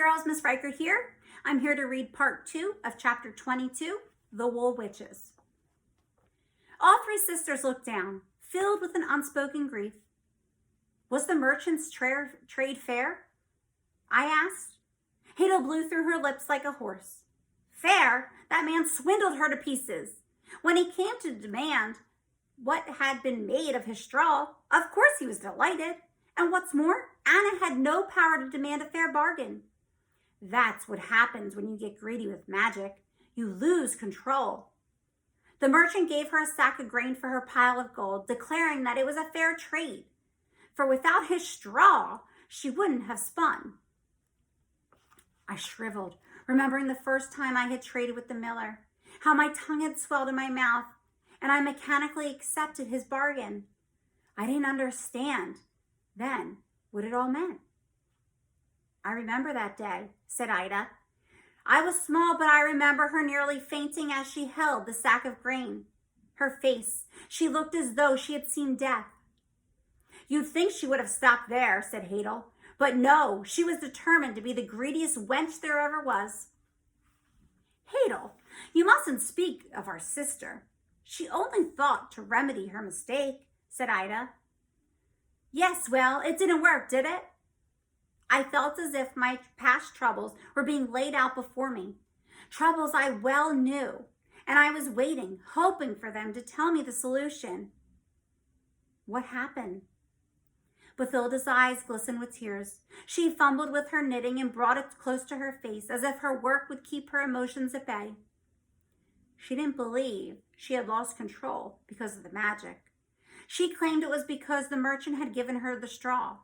girls, Miss Riker here. I'm here to read part 2 of chapter 22, The Wool Witches. All three sisters looked down, filled with an unspoken grief. Was the merchant's trade fair? I asked. Hadel blew through her lips like a horse. Fair? That man swindled her to pieces. When he came to demand what had been made of his straw, of course he was delighted. And what's more, Anna had no power to demand a fair bargain. That's what happens when you get greedy with magic. You lose control. The merchant gave her a sack of grain for her pile of gold, declaring that it was a fair trade. For without his straw, she wouldn't have spun. I shriveled, remembering the first time I had traded with the miller, how my tongue had swelled in my mouth, and I mechanically accepted his bargain. I didn't understand then what it all meant. I remember that day, said Ida. I was small, but I remember her nearly fainting as she held the sack of grain. Her face, she looked as though she had seen death. You'd think she would have stopped there, said Hadel, but no, she was determined to be the greediest wench there ever was. Hadel, you mustn't speak of our sister. She only thought to remedy her mistake, said Ida. Yes, well, it didn't work, did it? I felt as if my past troubles were being laid out before me, troubles I well knew, and I was waiting, hoping for them to tell me the solution. What happened? Bathilda's eyes glistened with tears. She fumbled with her knitting and brought it close to her face, as if her work would keep her emotions at bay. She didn't believe she had lost control because of the magic. She claimed it was because the merchant had given her the straw.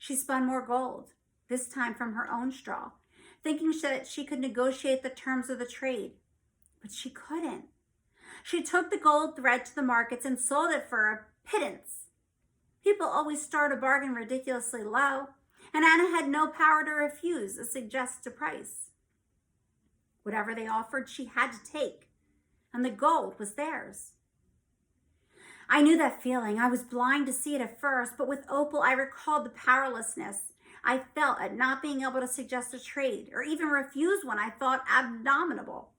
She spun more gold, this time from her own straw, thinking that she could negotiate the terms of the trade. But she couldn't. She took the gold thread to the markets and sold it for a pittance. People always start a bargain ridiculously low, and Anna had no power to refuse a suggested price. Whatever they offered, she had to take, and the gold was theirs. I knew that feeling. I was blind to see it at first, but with Opal, I recalled the powerlessness I felt at not being able to suggest a trade or even refuse one I thought abominable.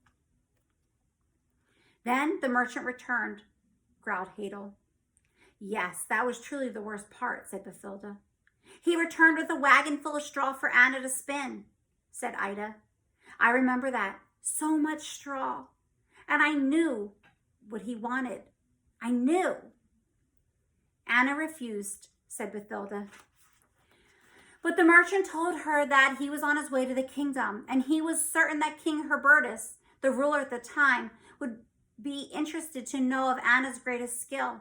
Then the merchant returned, growled Hadel. Yes, that was truly the worst part, said Bathilda. He returned with a wagon full of straw for Anna to spin, said Ida. I remember that. So much straw. And I knew what he wanted. I knew. Anna refused, said Bathilda. But the merchant told her that he was on his way to the kingdom, and he was certain that King Herbertus, the ruler at the time, would be interested to know of Anna's greatest skill.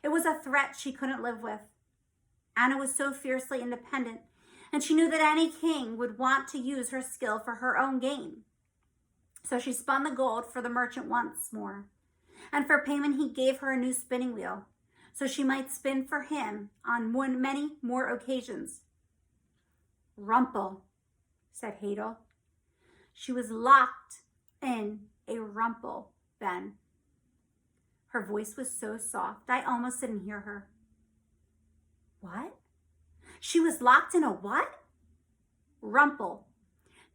It was a threat she couldn't live with. Anna was so fiercely independent, and she knew that any king would want to use her skill for her own gain. So she spun the gold for the merchant once more. And for payment, he gave her a new spinning wheel, so she might spin for him on many more occasions. Rumpel, said Hadel. She was locked in a rumpel then. Her voice was so soft, I almost didn't hear her. What? She was locked in a what? Rumpel.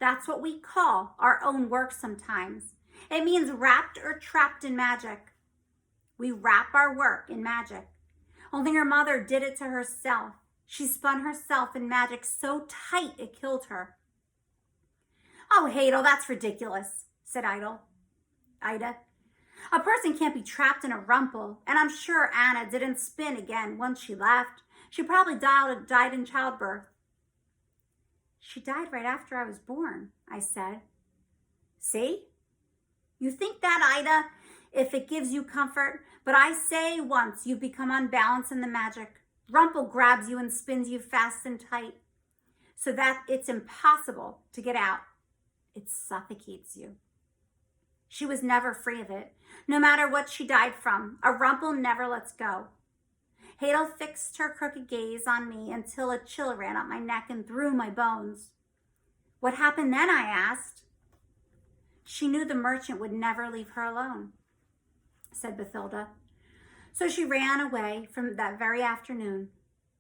That's what we call our own work sometimes. It means wrapped or trapped in magic. We wrap our work in magic. Only her mother did it to herself. She spun herself in magic so tight it killed her. Oh, Hadel, that's ridiculous, said Ida. A person can't be trapped in a rumpel, and I'm sure Anna didn't spin again once she left. She probably died in childbirth. She died right after I was born, I said. See? You think that, Ida, if it gives you comfort, but I say once you become unbalanced in the magic, Rumpel grabs you and spins you fast and tight so that it's impossible to get out. It suffocates you. She was never free of it. No matter what she died from, a Rumpel never lets go. Hadel fixed her crooked gaze on me until a chill ran up my neck and through my bones. What happened then, I asked. She knew the merchant would never leave her alone, said Bathilda. So she ran away from that very afternoon.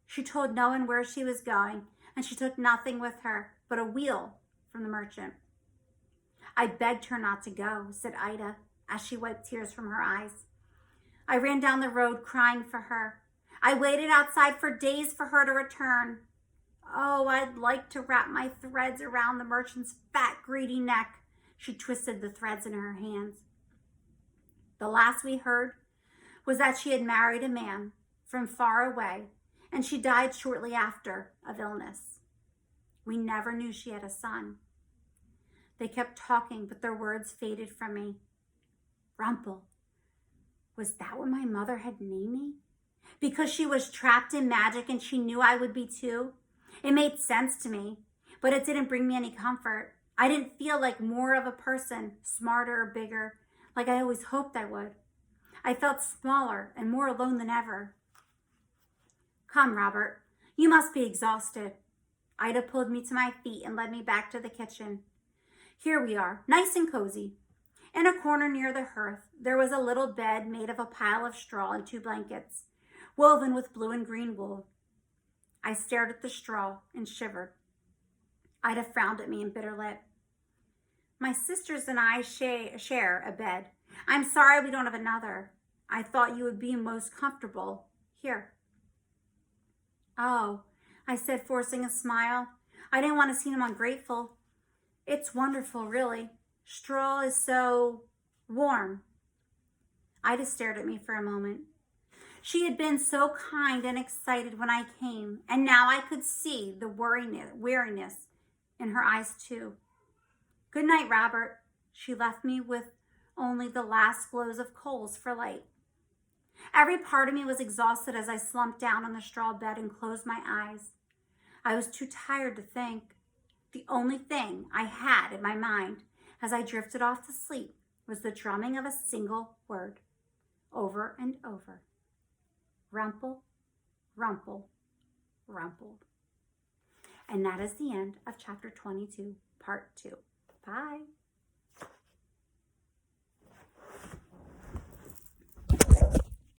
She told no one where she was going, and she took nothing with her but a wheel from the merchant. I begged her not to go, said Ida, as she wiped tears from her eyes. I ran down the road crying for her. I waited outside for days for her to return. Oh, I'd like to wrap my threads around the merchant's fat, greedy neck. She twisted the threads in her hands. The last we heard was that she had married a man from far away, and she died shortly after of illness. We never knew she had a son. They kept talking, but their words faded from me. Rumpel. Was that what my mother had named me? Because she was trapped in magic and she knew I would be too? It made sense to me, but it didn't bring me any comfort. I didn't feel like more of a person, smarter or bigger, like I always hoped I would. I felt smaller and more alone than ever. Come, Robert, you must be exhausted. Ida pulled me to my feet and led me back to the kitchen. Here we are, nice and cozy. In a corner near the hearth, there was a little bed made of a pile of straw and 2 blankets, woven with blue and green wool. I stared at the straw and shivered. Ida frowned at me and bit her lip. My sisters and I share a bed. I'm sorry we don't have another. I thought you would be most comfortable here. Oh, I said, forcing a smile. I didn't want to seem ungrateful. It's wonderful, really. Straw is so warm. Ida stared at me for a moment. She had been so kind and excited when I came, and now I could see the weariness in her eyes too. Good night, Robert. She left me with only the last glows of coals for light. Every part of me was exhausted as I slumped down on the straw bed and closed my eyes. I was too tired to think. The only thing I had in my mind as I drifted off to sleep was the drumming of a single word, over and over. Rumpel, Rumpel, Rumpel. And that is the end of chapter 22, part 2. Bye.